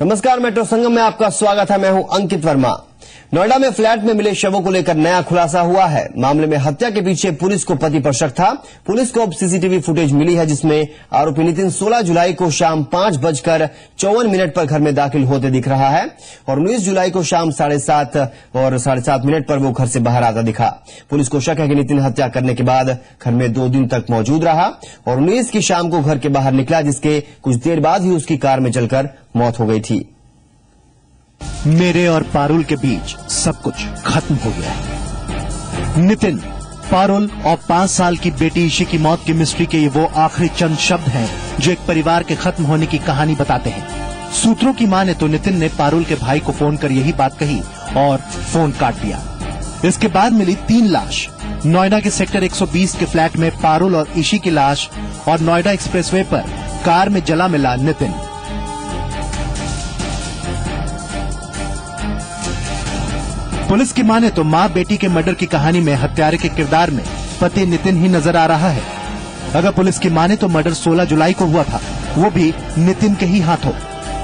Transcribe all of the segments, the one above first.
नमस्कार, मेट्रो संगम में आपका स्वागत है। मैं हूं अंकित वर्मा। नोएडा में फ्लैट में मिले शवों को लेकर नया खुलासा हुआ है। मामले में हत्या के पीछे पुलिस को पति पर शक था। पुलिस को अब सीसीटीवी फुटेज मिली है जिसमें आरोपी नितिन 16 जुलाई को शाम 5:54 पर घर में दाखिल होते दिख रहा है और 19 जुलाई को शाम 7:30 पर वो घर से बाहर आता दिखा। पुलिस को शक है कि नितिन हत्या करने के बाद घर में 2 दिन तक मौजूद रहा और 19 की शाम को घर के बाहर निकला, जिसके कुछ देर बाद ही उसकी कार में जलकर मौत हो गई थी। मेरे और पारुल के बीच सब कुछ खत्म हो गया है। नितिन, पारुल और 5 साल की बेटी ईशी की मौत की मिस्ट्री के ये वो आखिरी चंद शब्द हैं जो एक परिवार के खत्म होने की कहानी बताते हैं। सूत्रों की माने तो नितिन ने पारुल के भाई को फोन कर यही बात कही और फोन काट दिया। इसके बाद मिली 3 लाश। नोएडा के सेक्टर 120 के फ्लैट में पारुल और ईशी की लाश और नोएडा एक्सप्रेसवे पर कार में जला मिला नितिन। पुलिस की माने तो मां बेटी के मर्डर की कहानी में हत्यारे के किरदार में पति नितिन ही नजर आ रहा है। अगर पुलिस की माने तो मर्डर 16 जुलाई को हुआ था, वो भी नितिन के ही हाथों।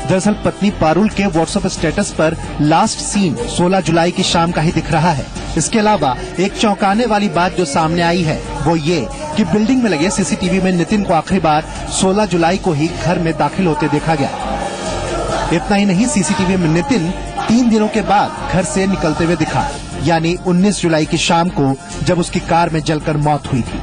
दरअसल पत्नी पारुल के व्हाट्सएप स्टेटस पर लास्ट सीन 16 जुलाई की शाम का ही दिख रहा है। इसके अलावा एक चौंकाने वाली बात जो सामने आई है वो ये कि बिल्डिंग में लगे सीसीटीवी में नितिन को आखिरी बार 16 जुलाई को ही घर में दाखिल होते देखा गया। इतना ही नहीं, सीसीटीवी में नितिन 3 दिनों के बाद घर से निकलते हुए दिखा, यानी 19 जुलाई की शाम को जब उसकी कार में जलकर मौत हुई थी।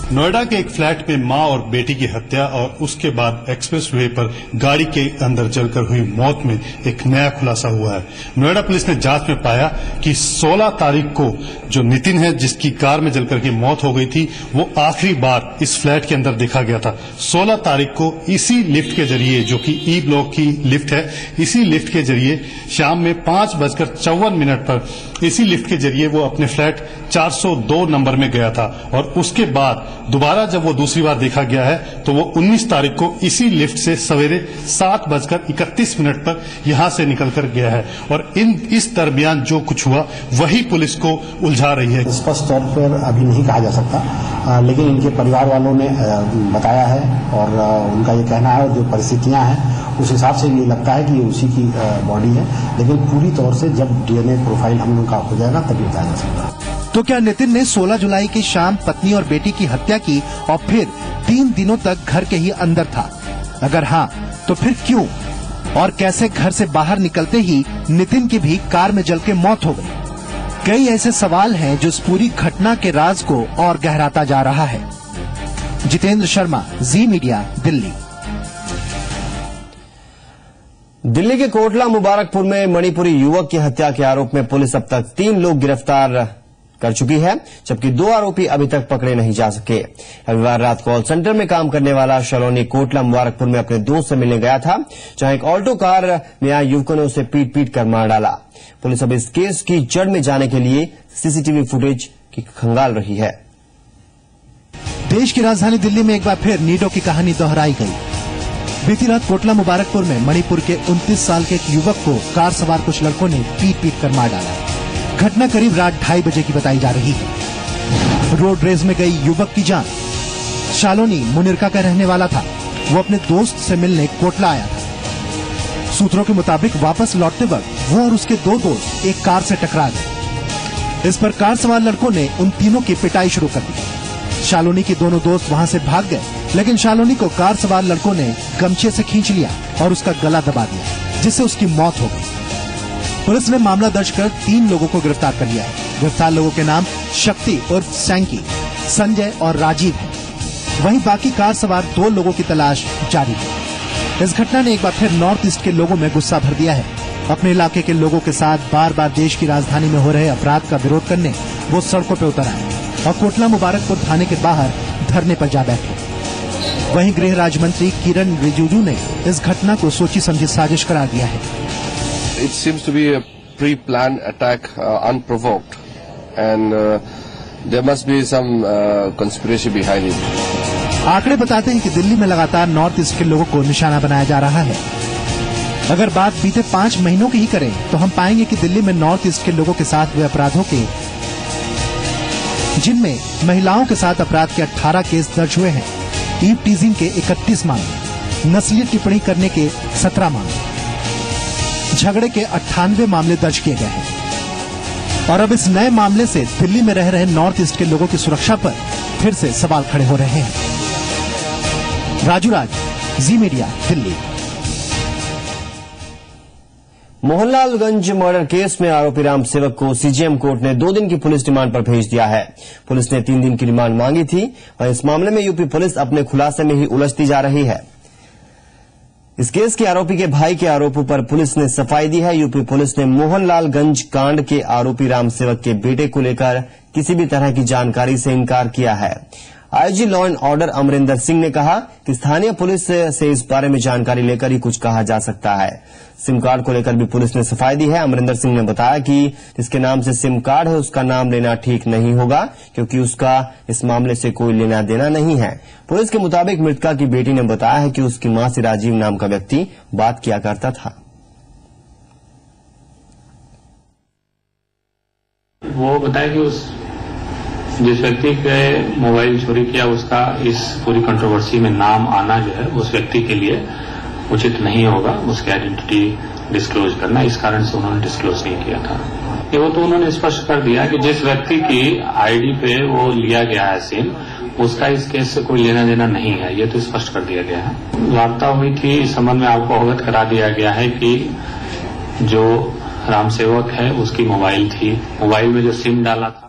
नोएडा के एक फ्लैट में मां और बेटी की हत्या और उसके बाद एक्सप्रेसवे पर गाड़ी के अंदर जलकर हुई मौत में एक नया खुलासा हुआ है। नोएडा पुलिस ने जांच में पाया कि 16 तारीख को जो नितिन है जिसकी कार में जलकर की मौत हो गई थी, वो आखिरी बार इस फ्लैट के अंदर देखा गया था। 16 तारीख को इसी लिफ्ट के जरिए, जो कि ई ब्लॉक की लिफ्ट है, इसी लिफ्ट के जरिए शाम में 5:54 पर इसी लिफ्ट के जरिए वो अपने फ्लैट 402 नंबर में गया था और उसके बाद दोबारा जब वो दूसरी बार देखा गया है तो वो 19 तारीख को इसी लिफ्ट से सवेरे 7:31 पर यहां से निकलकर गया है और इस दरमियान जो कुछ हुआ वही पुलिस को उलझा रही है। स्पष्ट तौर पर अभी नहीं कहा जा सकता, लेकिन इनके परिवार वालों ने बताया है और उनका ये कहना है, जो परिस्थितियां हैं उस हिसाब से ये लगता है कि ये उसी की बॉडी है, लेकिन पूरी तौर से जब डीएनए प्रोफाइल हम लोग का हो जाएगा तभी बताया जा सकता है। तो क्या नितिन ने 16 जुलाई की शाम पत्नी और बेटी की हत्या की और फिर 3 दिनों तक घर के ही अंदर था? अगर हाँ, तो फिर क्यों और कैसे घर से बाहर निकलते ही नितिन की भी कार में जल के मौत हो गई? कई ऐसे सवाल हैं जो इस पूरी घटना के राज को और गहराता जा रहा है। जितेंद्र शर्मा, जी मीडिया, दिल्ली। दिल्ली के कोटला मुबारकपुर में मणिपुरी युवक की हत्या के आरोप में पुलिस अब तक 3 लोग गिरफ्तार कर चुकी है, जबकि 2 आरोपी अभी तक पकड़े नहीं जा सके। रविवार रात कॉल सेंटर में काम करने वाला शालोनी कोटला मुबारकपुर में अपने दोस्त से मिलने गया था, जहां एक ऑल्टो कार में आए युवकों ने उसे पीट कर मार डाला। पुलिस अब इस केस की जड़ में जाने के लिए सीसीटीवी फुटेज की खंगाल रही है। देश की राजधानी दिल्ली में एक बार फिर नीडो की कहानी दोहराई गई। बीती रात कोटला मुबारकपुर में मणिपुर के 29 साल के एक युवक को कार सवार कुछ लड़कों ने पीट कर मार डाला। घटना करीब रात 2:30 बजे की बताई जा रही है। रोड रेस में गई युवक की जान। शालोनी मुनिरका का रहने वाला था। वो अपने दोस्त से मिलने कोटला आया था। सूत्रों के मुताबिक वापस लौटते वक्त वो और उसके 2 दोस्त एक कार से टकरा गए। इस पर कार सवार लड़कों ने उन तीनों की पिटाई शुरू कर दी। शालोनी के दोनों दोस्त वहां से भाग गए, लेकिन शालोनी को कार सवार लड़कों ने गमछे से खींच लिया और उसका गला दबा दिया, जिससे उसकी मौत हो गई। पुलिस ने मामला दर्ज कर 3 लोगों को गिरफ्तार कर लिया है। गिरफ्तार लोगों के नाम शक्ति उर्फ सैंकी, संजय और राजीव है। वहीं बाकी कार सवार 2 लोगों की तलाश जारी है। इस घटना ने एक बार फिर नॉर्थ ईस्ट के लोगों में गुस्सा भर दिया है। अपने इलाके के लोगों के साथ बार बार देश की राजधानी में हो रहे अपराध का विरोध करने वो सड़कों पर उतर आए और कोटला मुबारकपुर थाने के बाहर धरने पर जा बैठे। वहीं गृह राज्य मंत्री किरण रिजिजू ने इस घटना को सोची समझी साजिश करार दिया है। It seems to be a pre-planned attack, unprovoked, and there must be some conspiracy behind it. आंकड़े बताते हैं कि दिल्ली में लगातार नॉर्थ ईस्ट के लोगों को निशाना बनाया जा रहा है। अगर बात बीते 5 महीनों की ही करें तो हम पाएंगे कि दिल्ली में नॉर्थ ईस्ट के लोगों के साथ हुए अपराधों के, जिनमें महिलाओं के साथ अपराध के 18 केस दर्ज हुए हैं, ईव टीजिंग के 31 मामले, नस्लीय टिप्पणी करने के 17 मामले, झगड़े के 98 मामले दर्ज किए गए हैं और अब इस नए मामले से दिल्ली में रह रहे नॉर्थ ईस्ट के लोगों की सुरक्षा पर फिर से सवाल खड़े हो रहे हैं। Raju Raj, Zee media, Delhi. Mohanlalganj murder case में आरोपी राम सेवक को सीजेएम कोर्ट ने 2 दिन की पुलिस रिमांड पर भेज दिया है। पुलिस ने 3 दिन की रिमांड मांगी थी और इस मामले में यूपी पुलिस अपने खुलासे में ही उलझती जा रही है। इस केस के आरोपी के भाई के आरोपों पर पुलिस ने सफाई दी है। यूपी पुलिस ने मोहनलालगंज कांड के आरोपी राम सेवक के बेटे को लेकर किसी भी तरह की जानकारी से इनकार किया है। IG law and order Amarinder Singh ने कहा कि स्थानीय पुलिस से इस बारे में जानकारी लेकर ही कुछ कहा जा सकता है। सिम कार्ड को लेकर भी पुलिस ने सफाई दी है। अमरिंदर सिंह ने बताया कि जिसके नाम से सिम कार्ड है उसका नाम लेना ठीक नहीं होगा, क्योंकि उसका इस मामले से कोई लेना देना नहीं है। पुलिस के मुताबिक मृतका की बेटी ने बताया है कि उसकी मां से राजीव नाम का व्यक्ति बात किया करता था। वो बताया कि जिस व्यक्ति के मोबाइल चोरी किया उसका इस पूरी कंट्रोवर्सी में नाम आना जो है उस व्यक्ति के लिए उचित नहीं होगा, उसकी आइडेंटिटी डिस्क्लोज करना, इस कारण से उन्होंने डिस्क्लोज नहीं किया था। वो तो उन्होंने स्पष्ट कर दिया कि जिस व्यक्ति की आईडी पे वो लिया गया है सिम, उसका इस केस से कोई लेना देना नहीं है, ये तो स्पष्ट कर दिया गया है। वार्ता हुई थी, इस संबंध में आपको अवगत करा दिया गया है कि जो राम सेवक है उसकी मोबाइल थी, मोबाइल में जो सिम डाला था।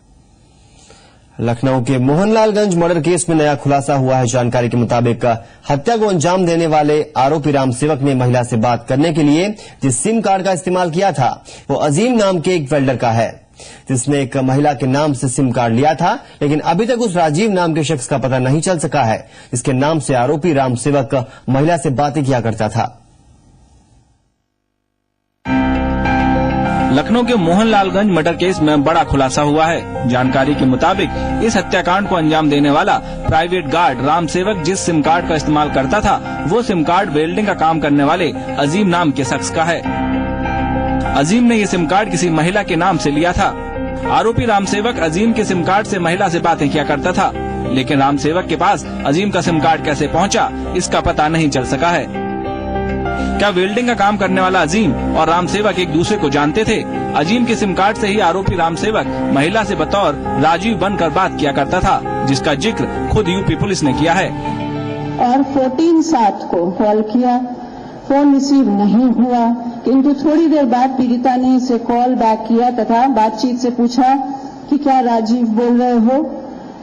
लखनऊ के मोहनलालगंज मर्डर केस में नया खुलासा हुआ है। जानकारी के मुताबिक हत्या को अंजाम देने वाले आरोपी राम सेवक ने महिला से बात करने के लिए जिस सिम कार्ड का इस्तेमाल किया था वो अजीम नाम के एक वेल्डर का है, जिसने एक महिला के नाम से सिम कार्ड लिया था। लेकिन अभी तक उस राजीव नाम के शख्स का पता नहीं चल सका है, जिसके नाम से आरोपी राम सेवक महिला से बातें किया करता था। लखनऊ के मोहनलालगंज मर्डर केस में बड़ा खुलासा हुआ है। जानकारी के मुताबिक इस हत्याकांड को अंजाम देने वाला प्राइवेट गार्ड राम सेवक जिस सिम कार्ड का इस्तेमाल करता था वो सिम कार्ड वेल्डिंग का काम करने वाले अजीम नाम के शख्स का है। अजीम ने ये सिम कार्ड किसी महिला के नाम से लिया था। आरोपी राम सेवक अजीम के सिम कार्ड से महिला से बातें किया करता था, लेकिन राम सेवक के पास अजीम का सिम कार्ड कैसे पहुंचा इसका पता नहीं चल सका है। क्या वेल्डिंग का काम करने वाला अजीम और राम सेवक एक दूसरे को जानते थे? अजीम के सिम कार्ड से ही आरोपी राम सेवक महिला से बतौर राजीव बनकर बात किया करता था, जिसका जिक्र खुद यूपी पुलिस ने किया है। और 14/7 को कॉल किया, फोन रिसीव नहीं हुआ, किंतु थोड़ी देर बाद पीड़िता ने इसे कॉल बैक किया तथा बातचीत से पूछा कि क्या राजीव बोल रहे हो,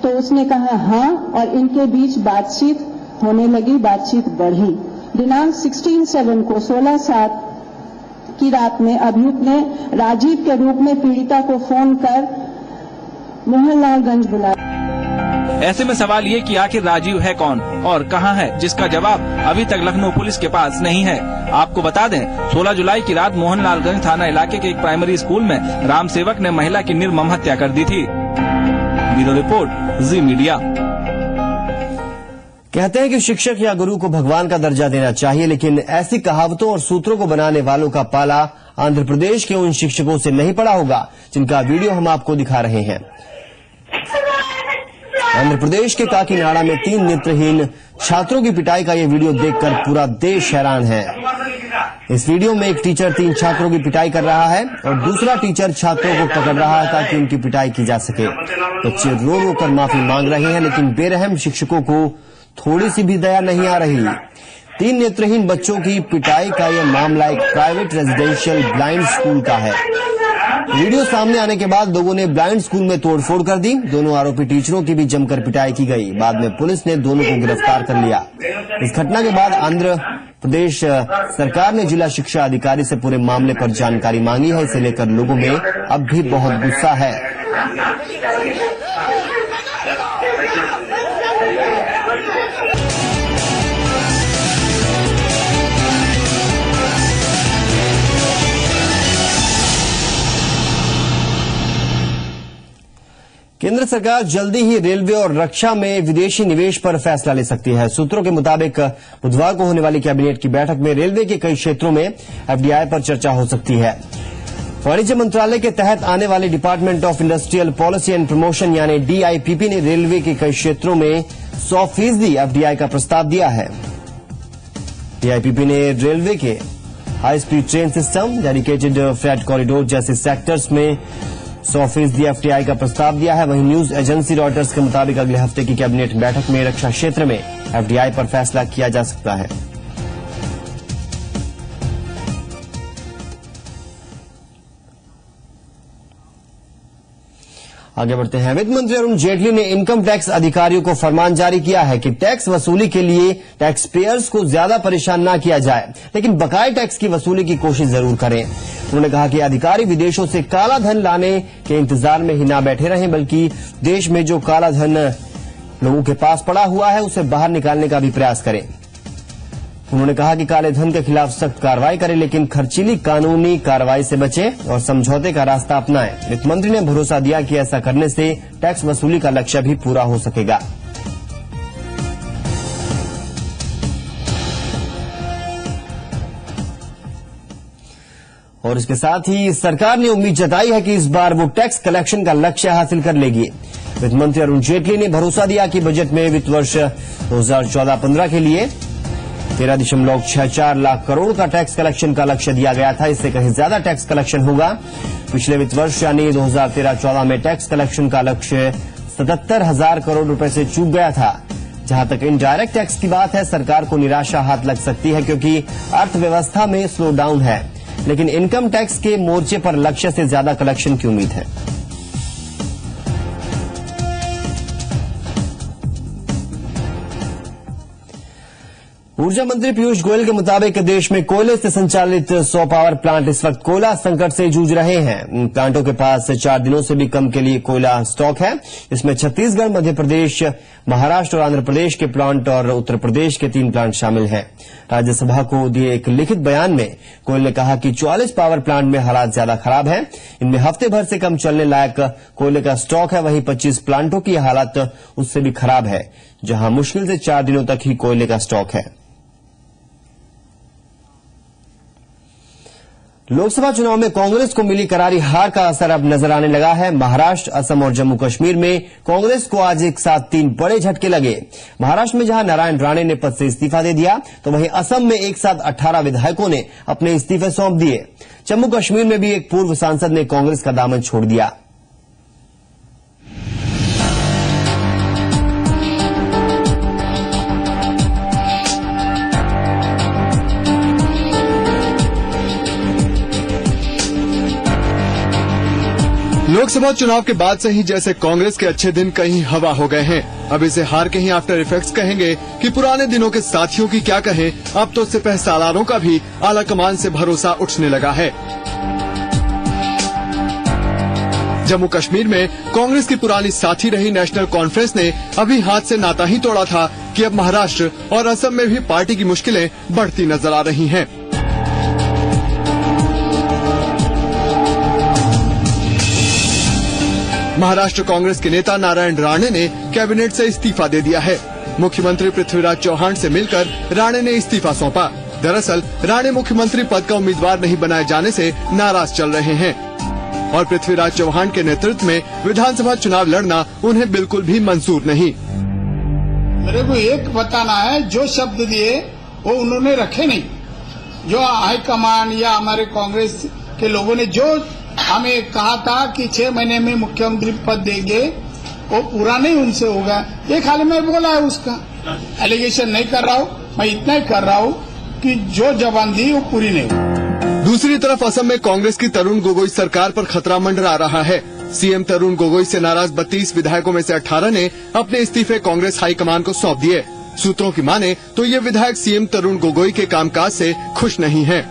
तो उसने कहा हाँ, और इनके बीच बातचीत होने लगी, बातचीत बढ़ी। दिनांक 16/7 को 16/7 की रात में अभियुक्त ने राजीव के रूप में पीड़िता को फोन कर मोहनलालगंज बुलाया। ऐसे में सवाल ये कि आखिर राजीव है कौन और कहां है, जिसका जवाब अभी तक लखनऊ पुलिस के पास नहीं है। आपको बता दें, 16 जुलाई की रात मोहनलालगंज थाना इलाके के एक प्राइमरी स्कूल में राम सेवक ने महिला की निर्मम हत्या कर दी थी। ब्यूरो रिपोर्ट, जी मीडिया। कहते हैं कि शिक्षक या गुरु को भगवान का दर्जा देना चाहिए, लेकिन ऐसी कहावतों और सूत्रों को बनाने वालों का पाला आंध्र प्रदेश के उन शिक्षकों से नहीं पड़ा होगा जिनका वीडियो हम आपको दिखा रहे हैं। आंध्र प्रदेश के काकीनाडा में 3 नेत्रहीन छात्रों की पिटाई का ये वीडियो देखकर पूरा देश हैरान है। इस वीडियो में एक टीचर 3 छात्रों की पिटाई कर रहा है और दूसरा टीचर छात्रों को पकड़ रहा है ताकि उनकी पिटाई की जा सके। बच्चे रो रो कर माफी मांग रहे हैं, लेकिन बेरहम शिक्षकों को थोड़ी सी भी दया नहीं आ रही। 3 नेत्रहीन बच्चों की पिटाई का यह मामला एक प्राइवेट रेजिडेंशियल ब्लाइंड स्कूल का है। वीडियो सामने आने के बाद लोगों ने ब्लाइंड स्कूल में तोड़फोड़ कर दी। दोनों आरोपी टीचरों की भी जमकर पिटाई की गई। बाद में पुलिस ने दोनों को गिरफ्तार कर लिया। इस घटना के बाद आंध्र प्रदेश सरकार ने जिला शिक्षा अधिकारी से पूरे मामले पर जानकारी मांगी है। इसे लेकर लोगों में अब भी बहुत गुस्सा है। केंद्र सरकार जल्दी ही रेलवे और रक्षा में विदेशी निवेश पर फैसला ले सकती है। सूत्रों के मुताबिक बुधवार को होने वाली कैबिनेट की बैठक में रेलवे के कई क्षेत्रों में एफडीआई पर चर्चा हो सकती है। वाणिज्य मंत्रालय के तहत आने वाले department of industrial policy and promotion यानी डीआईपीपी ने रेलवे के कई क्षेत्रों में 100% एफडीआई का प्रस्ताव दिया है। डीआईपीपी ने रेलवे के high speed train system, dedicated freight corridor जैसे सेक्टर्स में 100% FDI का प्रस्ताव दिया है। वहीं न्यूज एजेंसी रॉयटर्स के मुताबिक अगले हफ्ते की कैबिनेट बैठक में रक्षा क्षेत्र में FDI पर फैसला किया जा सकता है। आगे बढ़ते हैं। वित्त मंत्री अरुण जेटली ने इनकम टैक्स अधिकारियों को फरमान जारी किया है कि टैक्स वसूली के लिए टैक्स पेयर्स को ज्यादा परेशान न किया जाए, लेकिन बकाया टैक्स की वसूली की कोशिश जरूर करें। उन्होंने कहा कि अधिकारी विदेशों से काला धन लाने के इंतजार में ही न बैठे रहें, बल्कि देश में जो काला धन लोगों के पास पड़ा हुआ है उसे बाहर निकालने का भी प्रयास करें। उन्होंने कहा कि काले धन के खिलाफ सख्त कार्रवाई करें, लेकिन खर्चीली कानूनी कार्रवाई से बचें और समझौते का रास्ता अपनाएं। वित्त मंत्री ने भरोसा दिया कि ऐसा करने से टैक्स वसूली का लक्ष्य भी पूरा हो सकेगा। और इसके साथ ही सरकार ने उम्मीद जताई है कि इस बार वो टैक्स कलेक्शन का लक्ष्य हासिल कर लेगी। वित्त मंत्री अरुण जेटली ने भरोसा दिया कि बजट में वित्त वर्ष 2014-15 के लिए 13.64 लाख करोड़ का टैक्स कलेक्शन का लक्ष्य दिया गया था। इससे कहीं ज्यादा टैक्स कलेक्शन होगा। पिछले वित्त वर्ष यानी 2013-14 में टैक्स कलेक्शन का लक्ष्य 77,000 करोड़ रुपए से चूक गया था। जहां तक इनडायरेक्ट टैक्स की बात है, सरकार को निराशा हाथ लग सकती है क्योंकि अर्थव्यवस्था में स्लो डाउन है, लेकिन इनकम टैक्स के मोर्चे पर लक्ष्य से ज्यादा कलेक्शन की उम्मीद है। ऊर्जा मंत्री पीयूष गोयल के मुताबिक देश में कोयले से संचालित 100 पावर प्लांट इस वक्त कोयला संकट से जूझ रहे हैं। प्लांटों के पास 4 दिनों से भी कम के लिए कोयला स्टॉक है। इसमें छत्तीसगढ़, मध्य प्रदेश, महाराष्ट्र और आंध्र प्रदेश के प्लांट और उत्तर प्रदेश के 3 प्लांट शामिल हैं। राज्यसभा को दिए एक लिखित बयान में गोयल ने कहा कि 44 पावर प्लांट में हालात ज्यादा खराब हैं। इनमें हफ्ते भर से कम चलने लायक कोयले का स्टॉक है। वहीं 25 प्लांटों की हालत उससे भी खराब है, जहां मुश्किल से 4 दिनों तक ही कोयले का स्टॉक है। लोकसभा चुनाव में कांग्रेस को मिली करारी हार का असर अब नजर आने लगा है। महाराष्ट्र, असम और जम्मू कश्मीर में कांग्रेस को आज एक साथ 3 बड़े झटके लगे। महाराष्ट्र में जहां नारायण राणे ने पद से इस्तीफा दे दिया, तो वहीं असम में एक साथ 18 विधायकों ने अपने इस्तीफे सौंप दिए। जम्मू कश्मीर में भी एक पूर्व सांसद ने कांग्रेस का दामन छोड़ दिया। लोकसभा चुनाव के बाद से ही जैसे कांग्रेस के अच्छे दिन कहीं हवा हो गए हैं। अब इसे हार के ही आफ्टर इफेक्ट्स कहेंगे कि पुराने दिनों के साथियों की क्या कहें, अब तो सिपह सालारों का भी आला कमान से भरोसा उठने लगा है। जम्मू कश्मीर में कांग्रेस की पुरानी साथी रही नेशनल कॉन्फ्रेंस ने अभी हाथ से नाता ही तोड़ा था कि अब महाराष्ट्र और असम में भी पार्टी की मुश्किलें बढ़ती नजर आ रही हैं। महाराष्ट्र कांग्रेस के नेता नारायण राणे ने कैबिनेट से इस्तीफा दे दिया है। मुख्यमंत्री पृथ्वीराज चौहान से मिलकर राणे ने इस्तीफा सौंपा। दरअसल राणे मुख्यमंत्री पद का उम्मीदवार नहीं बनाए जाने से नाराज चल रहे हैं और पृथ्वीराज चौहान के नेतृत्व में विधानसभा चुनाव लड़ना उन्हें बिल्कुल भी मंजूर नहीं। मेरे को एक बताना है, जो शब्द दिए वो उन्होंने रखे नहीं। जो हाईकमान या हमारे कांग्रेस के लोगों ने जो हमें कहा था कि 6 महीने में मुख्यमंत्री पद देंगे, वो पूरा नहीं उनसे होगा। ये खाली मैं बोला है, उसका एलिगेशन नहीं कर रहा हूँ। मैं इतना ही कर रहा हूँ कि जो जबान दी वो पूरी नहीं हुई। दूसरी तरफ असम में कांग्रेस की तरुण गोगोई सरकार पर खतरा मंडरा रहा है। सीएम तरुण गोगोई से नाराज 32 विधायकों में से 18 ने अपने इस्तीफे कांग्रेस हाईकमान को सौंप दिए। सूत्रों की माने तो ये विधायक सीएम तरुण गोगोई के कामकाज से खुश नहीं हैं।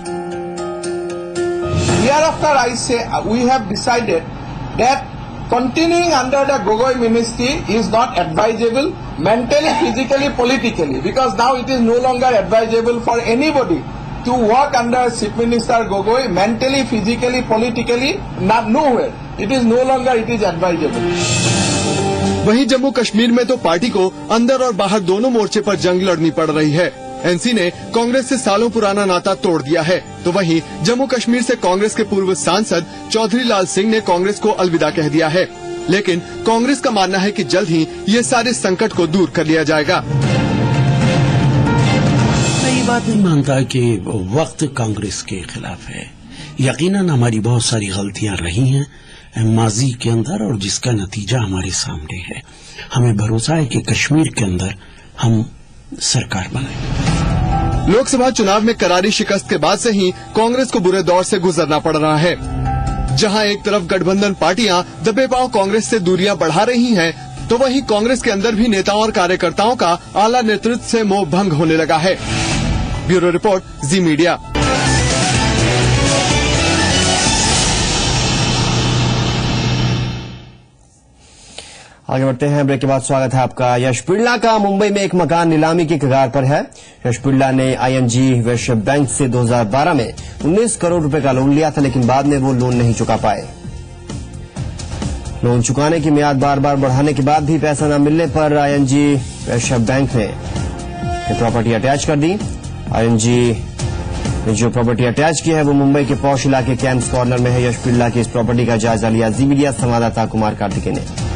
Hereafter, I say we have decided that continuing under the Gogoi ministry is not advisable mentally, physically, politically, because now it is no longer advisable for anybody to work under Chief Minister Gogoi mentally, physically, politically, not nowhere. It is no longer it is advisable. वहीं जम्मू कश्मीर में तो party को अंदर और बाहर दोनों मोर्चे पर जंग लड़नी पड़ रही है। एनसी ने कांग्रेस से सालों पुराना नाता तोड़ दिया है, तो वहीं जम्मू कश्मीर से कांग्रेस के पूर्व सांसद चौधरी लाल सिंह ने कांग्रेस को अलविदा कह दिया है। लेकिन कांग्रेस का मानना है कि जल्द ही ये सारे संकट को दूर कर लिया जाएगा। ये बात नहीं मानता कि वक्त कांग्रेस के खिलाफ है। यकीनन हमारी बहुत सारी गलतियां रही हैं माजी के अंदर और जिसका नतीजा हमारे सामने है। हमें भरोसा है कि कश्मीर के अंदर हम सरकार बनाएंगे। लोकसभा चुनाव में करारी शिकस्त के बाद से ही कांग्रेस को बुरे दौर से गुजरना पड़ रहा है। जहां एक तरफ गठबंधन पार्टियां दबे पांव कांग्रेस से दूरियां बढ़ा रही हैं, तो वहीं कांग्रेस के अंदर भी नेताओं और कार्यकर्ताओं का आला नेतृत्व से मोह भंग होने लगा है। ब्यूरो रिपोर्ट, जी मीडिया। आगे बढ़ते हैं, ब्रेक के बाद स्वागत है आपका। यश बिड़ला का मुंबई में एक मकान नीलामी की कगार पर है। यश बिड़ला ने आईएनजी वैश्य बैंक से 2012 में 19 करोड़ रुपए का लोन लिया था, लेकिन बाद में वो लोन नहीं चुका पाए। लोन चुकाने की मियाद बार बार बढ़ाने के बाद भी पैसा न मिलने पर आईएनजी वैश्य बैंक ने प्रॉपर्टी अटैच कर दी। आईएनजी ने जो प्रॉपर्टी अटैच की है वो मुंबई के पॉश इलाके कैंप्स कॉर्नर में है। यश बिड़ला की इस प्रॉपर्टी का जायजा लिया जी मीडिया संवाददाता कुमार कार्तिकेय ने।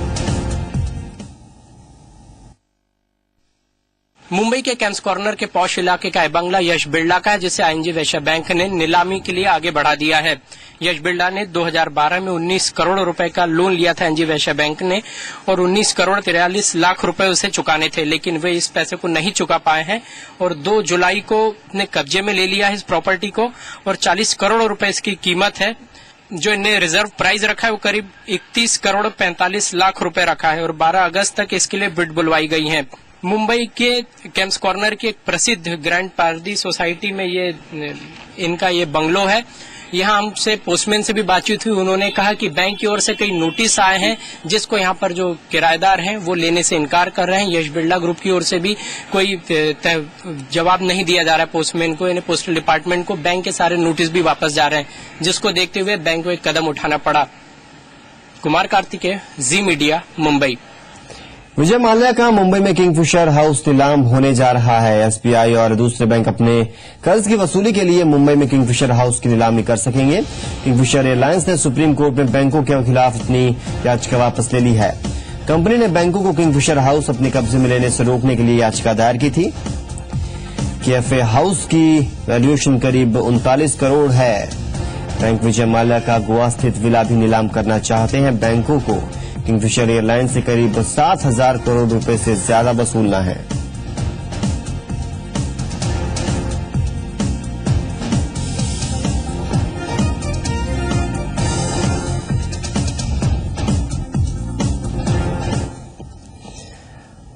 मुंबई के कैंप्स कॉर्नर के पॉश इलाके का बंगला यश बिड़ला का है, जिसे आईएनजी वैश्य बैंक ने नीलामी के लिए आगे बढ़ा दिया है। यश बिड़ला ने 2012 में 19 करोड़ रुपए का लोन लिया था आईएनजी वैश्य बैंक ने और 19 करोड़ 43 लाख रुपए उसे चुकाने थे, लेकिन वे इस पैसे को नहीं चुका पाए हैं और 2 जुलाई को ने कब्जे में ले लिया है इस प्रॉपर्टी को और 40 करोड़ रुपए इसकी कीमत है। जो इन्हें रिजर्व प्राइस रखा है वो करीब 31 करोड़ 45 लाख रुपए रखा है और 12 अगस्त तक इसके लिए बिड बुलवाई गई है। मुंबई के कैंप्स कॉर्नर की एक प्रसिद्ध ग्रैंड पार्टी सोसाइटी में इनका ये बंगलो है। यहाँ हमसे पोस्टमैन से भी बातचीत हुई। उन्होंने कहा कि बैंक की ओर से कई नोटिस आए हैं जिसको यहाँ पर जो किराएदार हैं वो लेने से इनकार कर रहे हैं। यश बिड़ला ग्रुप की ओर से भी कोई जवाब नहीं दिया जा रहा है पोस्टमैन को, यानी पोस्टल डिपार्टमेंट को। बैंक के सारे नोटिस भी वापस जा रहे हैं, जिसको देखते हुए बैंक को एक कदम उठाना पड़ा। कुमार कार्तिकेय, जी मीडिया, मुंबई। विजय माल्या का मुंबई में किंगफिशर हाउस नीलाम होने जा रहा है। एसबीआई और दूसरे बैंक अपने कर्ज की वसूली के लिए मुंबई में किंगफिशर हाउस की नीलामी कर सकेंगे। किंगफिशर एयरलाइंस ने सुप्रीम कोर्ट में बैंकों के खिलाफ अपनी याचिका वापस ले ली है। कंपनी ने बैंकों को किंगफिशर हाउस अपने कब्जे में लेने से रोकने के लिए याचिका दायर की थी। केएफए हाउस की वैल्यूएशन करीब 39 करोड़ है। बैंक विजय माल्या का गोवा स्थित विला भी नीलाम करना चाहते हैं। बैंकों को किंगफिशर एयरलाइंस से करीब 7,000 करोड़ रुपए से ज्यादा वसूलना है।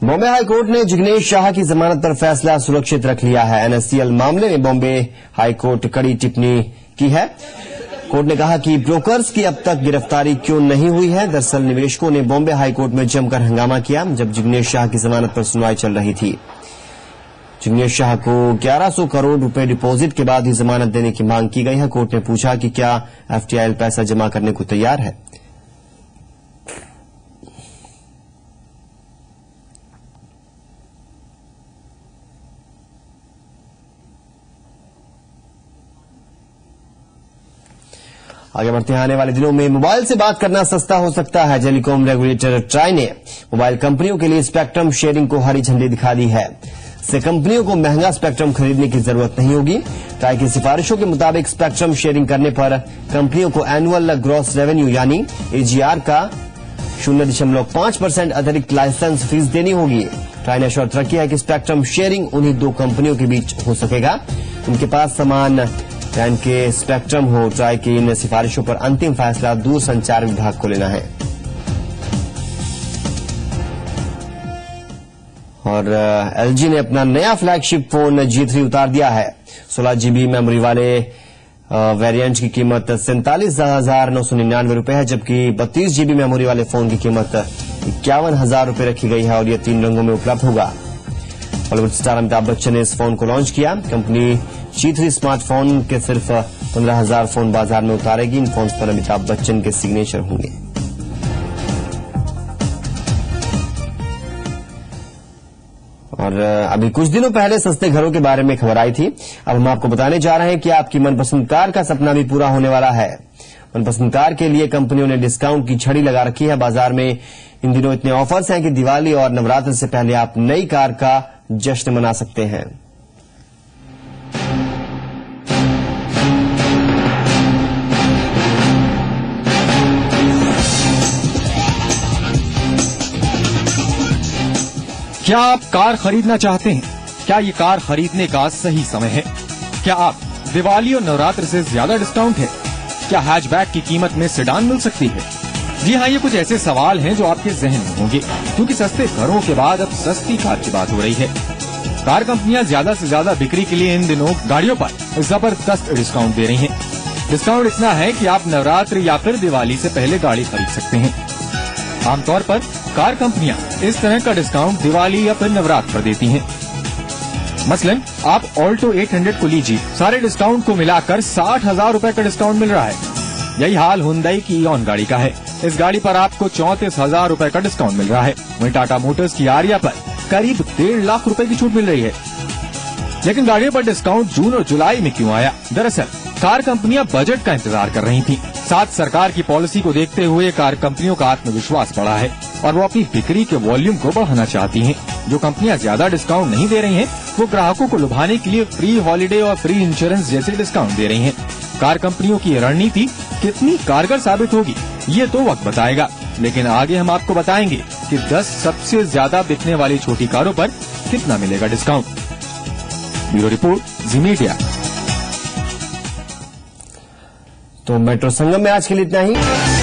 बॉम्बे हाईकोर्ट ने जिग्नेश शाह की जमानत पर फैसला सुरक्षित रख लिया है। एनएससीएल मामले में बॉम्बे हाईकोर्ट कड़ी टिप्पणी की है। कोर्ट ने कहा कि ब्रोकर्स की अब तक गिरफ्तारी क्यों नहीं हुई है। दरअसल निवेशकों ने बॉम्बे हाईकोर्ट में जमकर हंगामा किया जब जिग्नेश शाह की जमानत पर सुनवाई चल रही थी। जिग्नेश शाह को 1100 करोड़ रुपए डिपॉजिट के बाद ही जमानत देने की मांग की गई है। कोर्ट ने पूछा कि क्या एफटीआईएल पैसा जमा करने को तैयार है। आगे बढ़ते हैं। आने वाले दिनों में मोबाइल से बात करना सस्ता हो सकता है। टेलीकॉम रेगुलेटर ट्राई ने मोबाइल कंपनियों के लिए स्पेक्ट्रम शेयरिंग को हरी झंडी दिखा दी है। इससे कंपनियों को महंगा स्पेक्ट्रम खरीदने की जरूरत नहीं होगी। ट्राई की सिफारिशों के मुताबिक स्पेक्ट्रम शेयरिंग करने पर कंपनियों को एनुअल ग्रॉस रेवेन्यू यानी एजीआर का 0.5% अतिरिक्त लाइसेंस फीस देनी होगी। ट्राई ने शर्त रखी है कि स्पेक्ट्रम शेयरिंग उन्हीं 2 कंपनियों के बीच हो सकेगा उनके पास समान बैंड के स्पेक्ट्रम हो। ट्राई की इन सिफारिशों पर अंतिम फैसला दूरसंचार विभाग को लेना है। और एलजी ने अपना नया फ्लैगशिप फोन G3 उतार दिया है। 16 GB मेमोरी वाले वेरिएंट की कीमत 47,999 रुपए है, जबकि 32 GB मेमोरी वाले फोन की कीमत 51,000 रुपए रखी गई है और यह 3 रंगों में उपलब्ध होगा। बॉलीवुड स्टार अमिताभ बच्चन ने इस फोन को लॉन्च किया। कंपनी G3 स्मार्टफोन के सिर्फ 15,000 फोन बाजार में उतारेगी। इन फोन पर अमिताभ बच्चन के सिग्नेचर होंगे। और अभी कुछ दिनों पहले सस्ते घरों के बारे में खबर आई थी। अब हम आपको बताने जा रहे हैं कि आपकी मनपसंद कार का सपना भी पूरा होने वाला है। मनपसंद कार के लिए कंपनियों ने डिस्काउंट की छड़ी लगा रखी है। बाजार में इन दिनों इतने ऑफर्स हैं कि दिवाली और नवरात्र से पहले आप नई कार का जश्न मना सकते हैं। क्या आप कार खरीदना चाहते हैं? क्या ये कार खरीदने का सही समय है? क्या आप दिवाली और नवरात्र से ज्यादा डिस्काउंट है? क्या हैचबैक की कीमत में सेडान मिल सकती है? जी हाँ, ये कुछ ऐसे सवाल हैं जो आपके जहन में होंगे, क्योंकि सस्ते घरों के बाद अब सस्ती कार की बात हो रही है। कार कंपनियां ज्यादा से ज्यादा बिक्री के लिए इन दिनों गाड़ियों पर जबरदस्त डिस्काउंट दे रही हैं। डिस्काउंट इतना है कि आप नवरात्र या फिर दिवाली से पहले गाड़ी खरीद सकते हैं। आमतौर पर कार कंपनियां इस तरह का डिस्काउंट दिवाली या फिर नवरात्र पर देती हैं। मसलन आप ऑल्टो 800 को लीजिए, सारे डिस्काउंट को मिलाकर 60,000 रूपए का डिस्काउंट मिल रहा है। यही हाल हुंडई की ईऑन गाड़ी का है। इस गाड़ी पर आपको 34,000 रूपए का डिस्काउंट मिल रहा है। वहीं टाटा मोटर्स की आरिया पर करीब 1.5 लाख रूपए की छूट मिल रही है। लेकिन गाड़ियों पर डिस्काउंट जून और जुलाई में क्यों आया? दरअसल कार कंपनियां बजट का इंतजार कर रही थीं। साथ सरकार की पॉलिसी को देखते हुए कार कंपनियों का आत्मविश्वास बढ़ा है और वो अपनी बिक्री के वॉल्यूम को बढ़ाना चाहती हैं। जो कंपनियां ज्यादा डिस्काउंट नहीं दे रही हैं, वो ग्राहकों को लुभाने के लिए फ्री हॉलिडे और फ्री इंश्योरेंस जैसे डिस्काउंट दे रही हैं। कार कंपनियों की रणनीति कितनी कारगर साबित होगी, ये तो वक्त बताएगा। लेकिन आगे हम आपको बताएंगे कि 10 सबसे ज्यादा बिकने वाली छोटी कारों पर कितना मिलेगा डिस्काउंट। ब्यूरो रिपोर्ट, जी मीडिया। तो मेट्रो संगम में आज के लिए इतना ही।